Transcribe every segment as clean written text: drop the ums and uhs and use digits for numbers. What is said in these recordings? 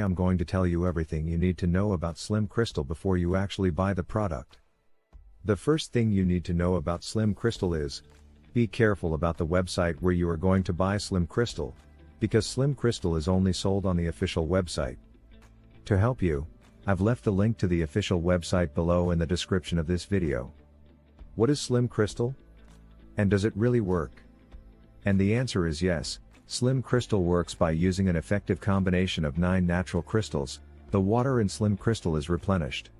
I'm going to tell you everything you need to know about SLIMCRYSTAL before you actually buy the product. The first thing you need to know about SLIMCRYSTAL is, be careful about the website where you are going to buy SLIMCRYSTAL, because SLIMCRYSTAL is only sold on the official website. To help you, I've left the link to the official website below in the description of this video. What is SLIMCRYSTAL? And does it really work? And the answer is yes. SLIMCRYSTAL works by using an effective combination of 9 natural crystals. The water in SLIMCRYSTAL is replenished.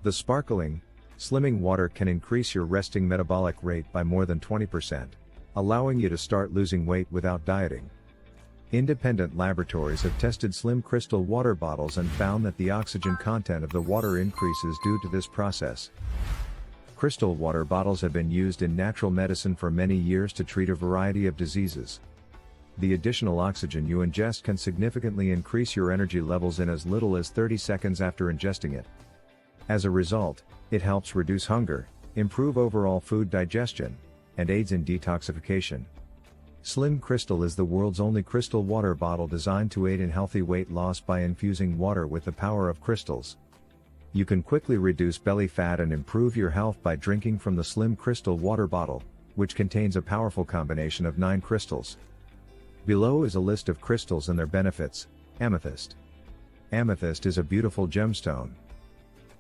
The sparkling, slimming water can increase your resting metabolic rate by more than 20%, allowing you to start losing weight without dieting. Independent laboratories have tested SLIMCRYSTAL water bottles and found that the oxygen content of the water increases due to this process. Crystal water bottles have been used in natural medicine for many years to treat a variety of diseases. The additional oxygen you ingest can significantly increase your energy levels in as little as 30 seconds after ingesting it. As a result, it helps reduce hunger, improve overall food digestion, and aids in detoxification. SLIMCRYSTAL is the world's only crystal water bottle designed to aid in healthy weight loss by infusing water with the power of crystals. You can quickly reduce belly fat and improve your health by drinking from the SLIMCRYSTAL water bottle, which contains a powerful combination of 9 crystals. Below is a list of crystals and their benefits. Amethyst. Amethyst is a beautiful gemstone.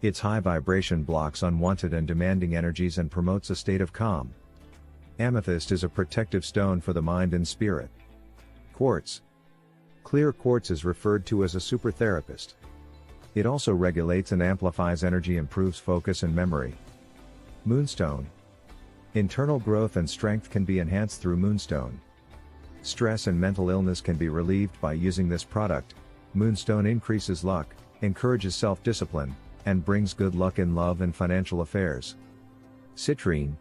Its high vibration blocks unwanted and demanding energies and promotes a state of calm. Amethyst is a protective stone for the mind and spirit. Quartz. Clear quartz is referred to as a super therapist. It also regulates and amplifies energy, improves focus and memory. Moonstone. Internal growth and strength can be enhanced through moonstone. Stress and mental illness can be relieved by using this product. Moonstone increases luck, encourages self-discipline, and brings good luck in love and financial affairs. Citrine.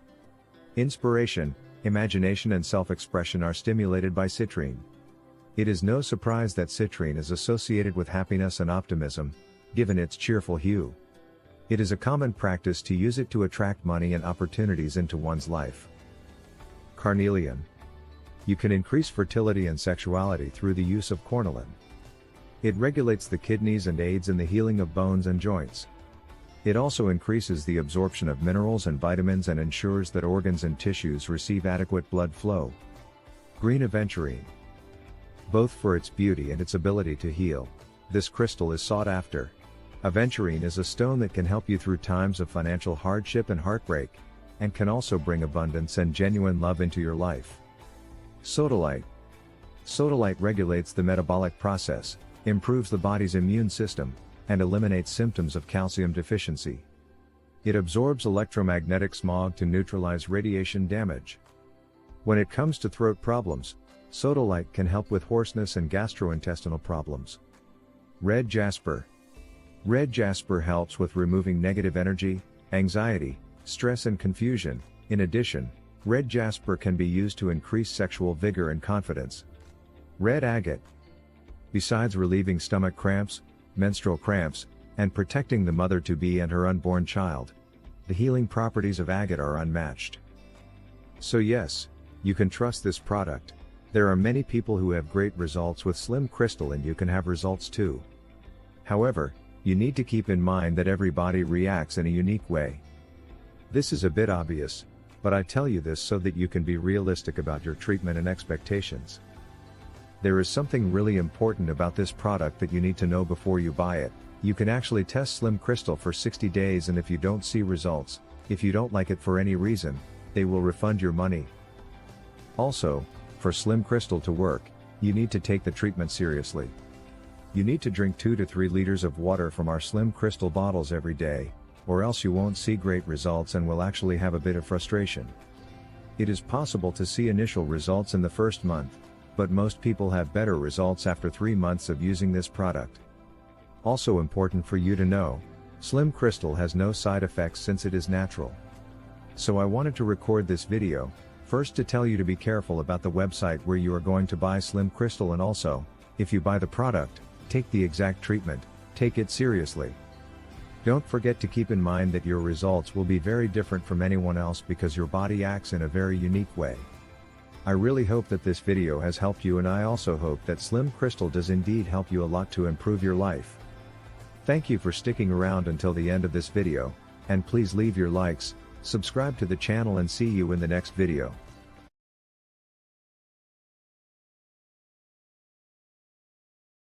Inspiration, imagination and self-expression are stimulated by citrine. It is no surprise that citrine is associated with happiness and optimism, given its cheerful hue. It is a common practice to use it to attract money and opportunities into one's life. Carnelian. You can increase fertility and sexuality through the use of cornelian. It regulates the kidneys and aids in the healing of bones and joints. It also increases the absorption of minerals and vitamins and ensures that organs and tissues receive adequate blood flow. Green aventurine. Both for its beauty and its ability to heal, this crystal is sought after. Aventurine is a stone that can help you through times of financial hardship and heartbreak, and can also bring abundance and genuine love into your life. Sodalite. Sodalite regulates the metabolic process, improves the body's immune system, and eliminates symptoms of calcium deficiency. It absorbs electromagnetic smog to neutralize radiation damage. When it comes to throat problems, sodalite can help with hoarseness and gastrointestinal problems. Red jasper. Red jasper helps with removing negative energy, anxiety, stress and confusion. In addition, red jasper can be used to increase sexual vigor and confidence. Red agate. Besides relieving stomach cramps, menstrual cramps, and protecting the mother-to-be and her unborn child, the healing properties of agate are unmatched. So yes, you can trust this product. There are many people who have great results with SLIMCRYSTAL and you can have results too. However, you need to keep in mind that every body reacts in a unique way. This is a bit obvious, but I tell you this so that you can be realistic about your treatment and expectations. There is something really important about this product that you need to know before you buy it. You can actually test SLIMCRYSTAL for 60 days, and if you don't see results, if you don't like it for any reason, they will refund your money. Also, for SLIMCRYSTAL to work, you need to take the treatment seriously. You need to drink 2 to 3 liters of water from our SLIMCRYSTAL bottles every day, or else you won't see great results and will actually have a bit of frustration. It is possible to see initial results in the first month, but most people have better results after 3 months of using this product. Also important for you to know, SLIMCRYSTAL has no side effects since it is natural. So I wanted to record this video, first to tell you to be careful about the website where you are going to buy SLIMCRYSTAL, and also, if you buy the product, take the exact treatment, take it seriously. Don't forget to keep in mind that your results will be very different from anyone else because your body acts in a very unique way. I really hope that this video has helped you, and I also hope that Slim Crystal does indeed help you a lot to improve your life. Thank you for sticking around until the end of this video, and please leave your likes, subscribe to the channel, and see you in the next video.